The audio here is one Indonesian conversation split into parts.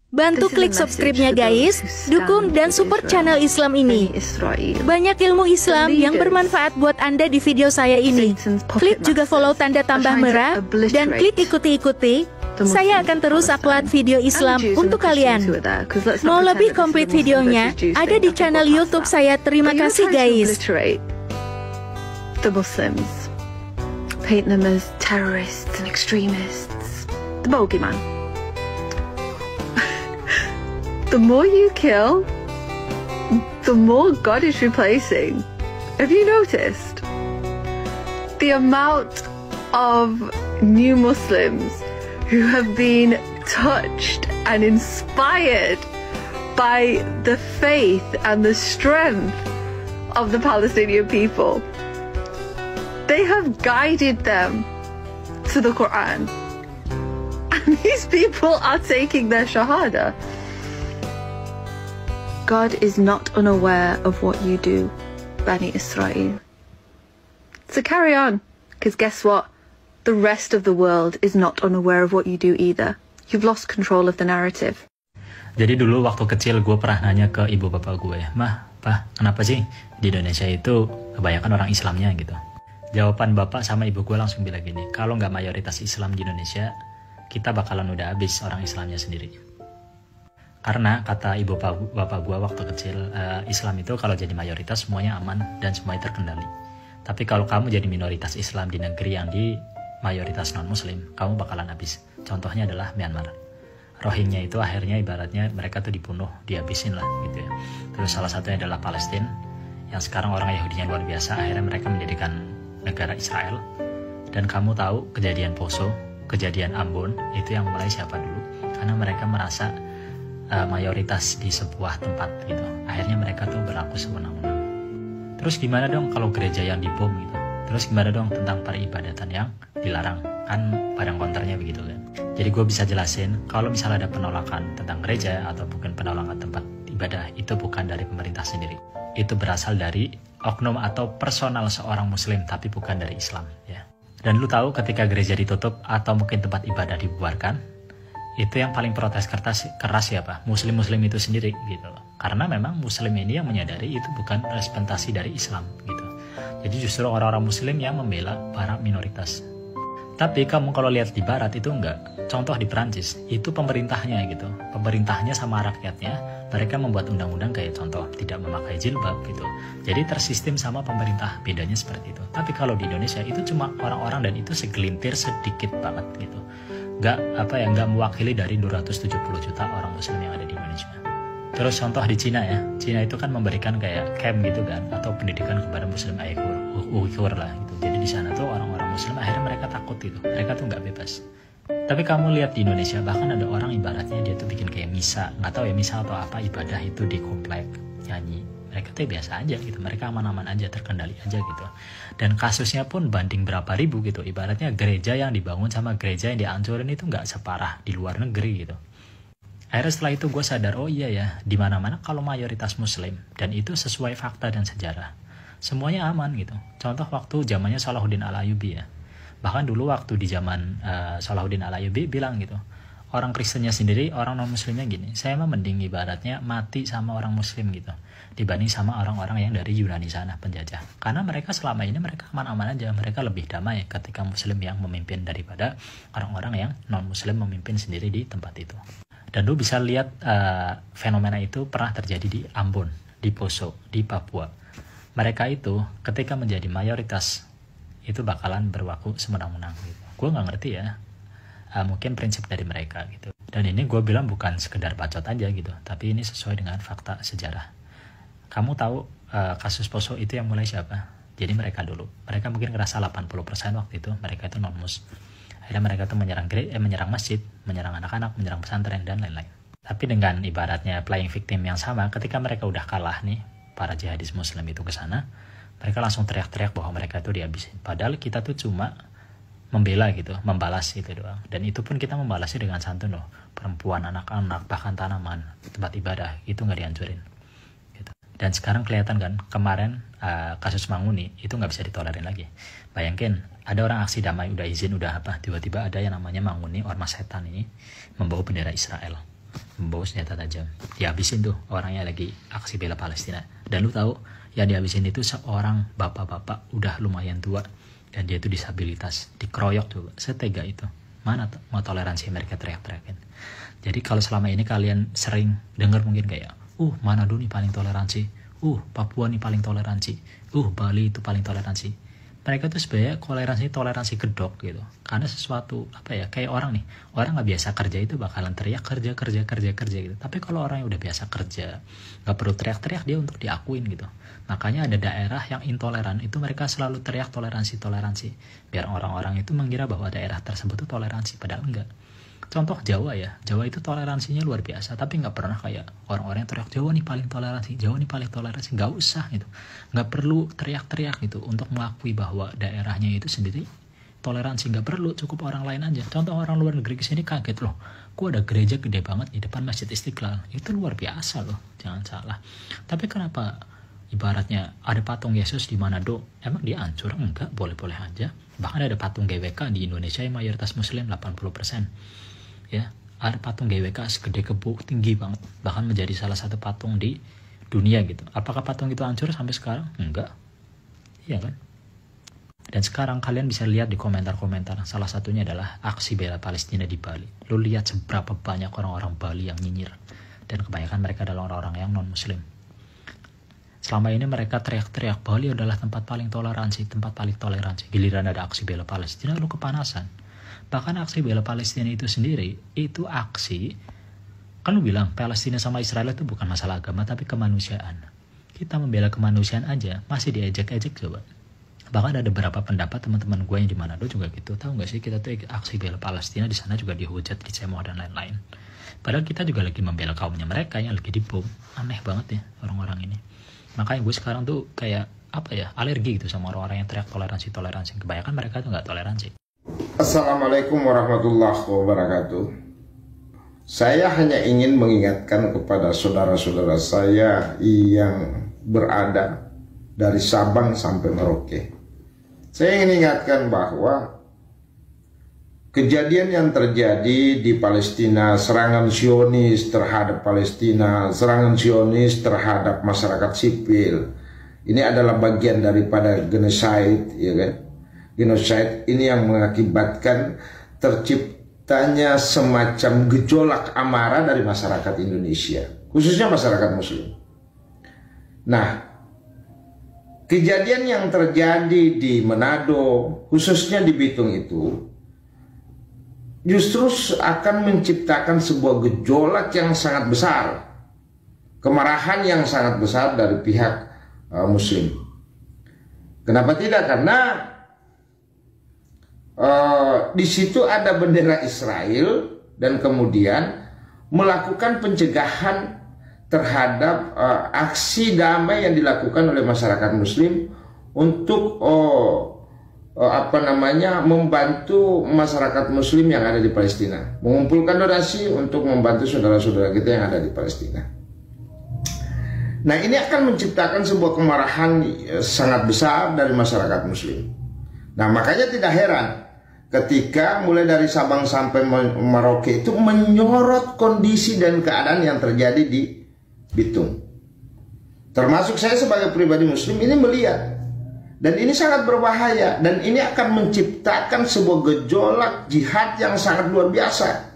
Bantu klik subscribe-nya guys, dukung dan support channel Islam ini. Banyak ilmu Islam yang bermanfaat buat Anda di video saya ini. Klik juga follow tanda tambah merah, dan klik ikuti-ikuti. Saya akan terus upload video Islam untuk kalian. Mau lebih komplit videonya, ada di channel YouTube saya. Terima kasih guys. The Muslims, paint them as terrorists and extremists, the bogeyman. The more you kill, the more God is replacing. Have you noticed? The amount of new Muslims who have been touched and inspired by the faith and the strength of the Palestinian people. They have guided them to the Quran. And these people are taking their shahada. God is not unaware of what you do, Bani Israel. So carry on, because guess what? The rest of the world is not unaware of what you do either. You've lost control of the narrative. Jadi dulu waktu kecil gue pernah nanya ke ibu bapak gue, Mah, Pah, kenapa sih di Indonesia itu kebanyakan orang Islamnya gitu? Jawaban bapak sama ibu gue langsung bilang gini, kalau nggak mayoritas Islam di Indonesia, kita bakalan udah habis orang Islamnya sendiri. Karena kata ibu bapak gue waktu kecil, Islam itu kalau jadi mayoritas semuanya aman dan semuanya terkendali. Tapi kalau kamu jadi minoritas Islam di negeri yang di mayoritas non-Muslim, kamu bakalan habis. Contohnya adalah Myanmar. Rohingya itu akhirnya ibaratnya mereka tuh dibunuh, dihabisin lah gitu ya. Terus salah satunya adalah Palestina, yang sekarang orang Yahudinya luar biasa, akhirnya mereka mendirikan negara Israel. Dan kamu tahu kejadian Poso, kejadian Ambon, itu yang mulai siapa dulu? Karena mereka merasa mayoritas di sebuah tempat gitu. Akhirnya mereka tuh berlaku sewenang-wenang. Terus gimana dong kalau gereja yang dibom gitu? Terus gimana dong tentang peribadatan yang dilarang? Kan padang konternya begitu kan. Jadi gue bisa jelasin kalau misalnya ada penolakan tentang gereja atau bukan penolakan tempat ibadah, itu bukan dari pemerintah sendiri. Itu berasal dari oknum atau personal seorang muslim, tapi bukan dari Islam ya. Dan lu tahu ketika gereja ditutup atau mungkin tempat ibadah dibubarkan, itu yang paling protes keras siapa? Muslim-muslim itu sendiri gitu loh. Karena memang muslim ini yang menyadari itu bukan representasi dari Islam gitu. Jadi justru orang-orang muslim yang membela para minoritas. Tapi kamu kalau lihat di barat itu enggak. Contoh di Perancis, itu pemerintahnya gitu. Pemerintahnya sama rakyatnya, mereka membuat undang-undang kayak contoh tidak memakai jilbab gitu. Jadi tersistem sama pemerintah, bedanya seperti itu. Tapi kalau di Indonesia itu cuma orang-orang dan itu segelintir sedikit banget gitu. Nggak mewakili dari 270 juta orang muslim yang ada di Indonesia. Terus contoh di Cina ya, Cina itu kan memberikan kayak camp gitu kan, atau pendidikan kepada muslim Uyghur lah gitu. Jadi di sana tuh orang-orang muslim akhirnya mereka takut gitu, mereka tuh nggak bebas. Tapi kamu lihat di Indonesia bahkan ada orang ibaratnya dia tuh bikin kayak misa, nggak tahu ya misa atau apa ibadah itu di komplek nyanyi. Mereka tuh biasa aja gitu, mereka aman-aman aja, terkendali aja gitu. Dan kasusnya pun banding berapa ribu gitu, ibaratnya gereja yang dibangun sama gereja yang dihancurin itu nggak separah di luar negeri gitu. Akhirnya setelah itu gue sadar, oh iya ya, di mana-mana kalau mayoritas muslim, dan itu sesuai fakta dan sejarah, semuanya aman gitu. Contoh waktu zamannya Salahuddin Al-Ayyubi ya, bahkan dulu waktu di zaman Salahuddin Al-Ayyubi bilang gitu, orang Kristennya sendiri, orang non-muslimnya gini, saya mah mending ibaratnya mati sama orang muslim gitu, dibanding sama orang-orang yang dari Yunani sana penjajah. Karena mereka selama ini mereka aman-aman aja, mereka lebih damai ketika muslim yang memimpin daripada orang-orang yang non-muslim memimpin sendiri di tempat itu. Dan lu bisa lihat fenomena itu pernah terjadi di Ambon, di Poso, di Papua. Mereka itu ketika menjadi mayoritas, itu bakalan berlaku semenang-menang gitu. Gue gak ngerti ya, mungkin prinsip dari mereka gitu. Dan ini gue bilang bukan sekedar bacot aja gitu, tapi ini sesuai dengan fakta sejarah. Kamu tahu kasus Poso itu yang mulai siapa? Jadi mereka dulu. Mereka mungkin ngerasa 80% waktu itu mereka itu non-mus. Akhirnya mereka tuh menyerang masjid, menyerang anak-anak, menyerang pesantren dan lain-lain. Tapi dengan ibaratnya playing victim yang sama, ketika mereka udah kalah nih, para jihadis muslim itu ke sana, mereka langsung teriak-teriak bahwa mereka itu dihabisin. Padahal kita tuh cuma membela gitu, membalas itu doang. Dan itu pun kita membalasnya dengan santun loh. Perempuan, anak-anak, bahkan tanaman, tempat ibadah, itu nggak dihancurin. Gitu. Dan sekarang kelihatan kan, kemarin kasus Manguni itu nggak bisa ditolerin lagi. Bayangin, ada orang aksi damai udah izin udah apa, tiba-tiba ada yang namanya Manguni, ormas setan ini membawa bendera Israel. membawa senjata tajam. Dihabisin tuh orangnya lagi aksi bela Palestina. Dan lu tahu yang dihabisin itu seorang bapak-bapak udah lumayan tua dan dia itu disabilitas, dikeroyok coba, setega itu. Mana mau toleransi mereka teriak-teriakin. Jadi kalau selama ini kalian sering dengar mungkin kayak, Manado nih paling toleransi, Papua nih paling toleransi, Bali itu paling toleransi. Mereka tuh sebenarnya toleransi gedok gitu. Karena sesuatu kayak orang nggak biasa kerja itu bakalan teriak kerja gitu. Tapi kalau orang yang udah biasa kerja, nggak perlu teriak-teriak dia untuk diakuin gitu. Makanya ada daerah yang intoleran itu mereka selalu teriak toleransi, biar orang-orang itu mengira bahwa daerah tersebut tuh toleransi, padahal enggak. Contoh Jawa ya, Jawa itu toleransinya luar biasa, tapi nggak pernah kayak orang-orang yang teriak Jawa nih paling toleransi, nggak usah gitu, nggak perlu teriak-teriak gitu untuk mengakui bahwa daerahnya itu sendiri toleransi, nggak perlu, cukup orang lain aja. Contoh orang luar negeri kesini kaget loh, kok ada gereja gede banget di depan Masjid Istiqlal, itu luar biasa loh, jangan salah. Tapi kenapa ibaratnya ada patung Yesus di Manado, emang dia hancur? Enggak, boleh-boleh aja. Bahkan ada patung GWK di Indonesia yang mayoritas muslim 80%. Ya, ada patung GWK segede kebo, tinggi banget, bahkan menjadi salah satu patung di dunia gitu. Apakah patung itu hancur sampai sekarang? Enggak. Iya kan? Dan sekarang kalian bisa lihat di komentar-komentar, salah satunya adalah aksi bela Palestina di Bali. Lu lihat seberapa banyak orang-orang Bali yang nyinyir, dan kebanyakan mereka adalah orang-orang yang non-muslim. Selama ini mereka teriak-teriak Bali adalah tempat paling toleransi. Giliran ada aksi bela Palestina, lu kepanasan. Bahkan aksi bela Palestina itu sendiri, itu aksi, kan lu bilang Palestina sama Israel itu bukan masalah agama tapi kemanusiaan. Kita membela kemanusiaan aja masih diejek-ejek coba. Bahkan ada beberapa pendapat teman-teman gue yang di Manado juga gitu. Tahu nggak sih, kita tuh aksi bela Palestina di sana juga dihujat, dicemooh dan lain-lain. Padahal kita juga lagi membela kaumnya mereka yang lagi dibom. Aneh banget ya orang-orang ini. Makanya gue sekarang tuh kayak alergi gitu sama orang-orang yang teriak toleransi. Kebanyakan mereka tuh nggak toleransi. Assalamualaikum warahmatullahi wabarakatuh. Saya hanya ingin mengingatkan kepada saudara-saudara saya yang berada dari Sabang sampai Merauke. Saya ingin ingatkan bahwa kejadian yang terjadi di Palestina, serangan Zionis terhadap Palestina, serangan Zionis terhadap masyarakat sipil, ini adalah bagian daripada genocide, ya kan? Genocide ini yang mengakibatkan terciptanya semacam gejolak amarah dari masyarakat Indonesia, khususnya masyarakat Muslim. Nah, kejadian yang terjadi di Manado, khususnya di Bitung itu, justru akan menciptakan sebuah gejolak yang sangat besar, kemarahan yang sangat besar dari pihak Muslim. Kenapa tidak? Karena di situ ada bendera Israel dan kemudian melakukan pencegahan terhadap aksi damai yang dilakukan oleh masyarakat Muslim untuk membantu masyarakat Muslim yang ada di Palestina, mengumpulkan donasi untuk membantu saudara-saudara kita yang ada di Palestina. Nah, ini akan menciptakan sebuah kemarahan sangat besar dari masyarakat Muslim. Nah, makanya tidak heran ketika mulai dari Sabang sampai Merauke itu menyorot kondisi dan keadaan yang terjadi di Bitung. Termasuk saya sebagai pribadi Muslim ini melihat, dan ini sangat berbahaya, dan ini akan menciptakan sebuah gejolak jihad yang sangat luar biasa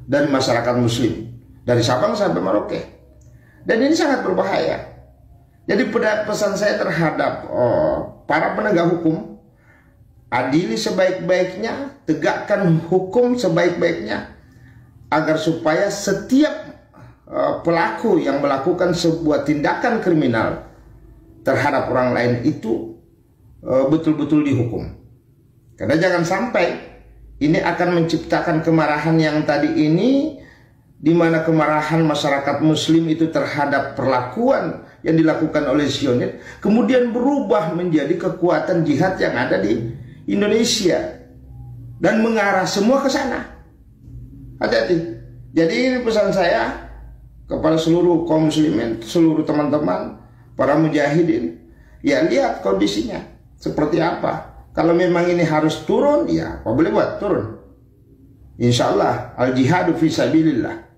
dari masyarakat Muslim dari Sabang sampai Merauke, dan ini sangat berbahaya. Jadi pesan saya terhadap para penegak hukum, adili sebaik-baiknya, tegakkan hukum sebaik-baiknya, agar supaya setiap pelaku yang melakukan sebuah tindakan kriminal terhadap orang lain itu betul-betul dihukum. Karena jangan sampai ini akan menciptakan kemarahan yang tadi ini, di mana kemarahan masyarakat Muslim itu terhadap perlakuan yang dilakukan oleh Zionis kemudian berubah menjadi kekuatan jihad yang ada di Indonesia dan mengarah semua ke sana. Hati-hati. Jadi ini pesan saya kepada seluruh kaum muslimin, seluruh teman-teman, para mujahidin. Ya, lihat kondisinya seperti apa. Kalau memang ini harus turun, ya apa boleh buat, turun. Insya Allah al-jihadu fi sabilillah.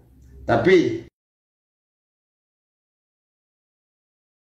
Tapi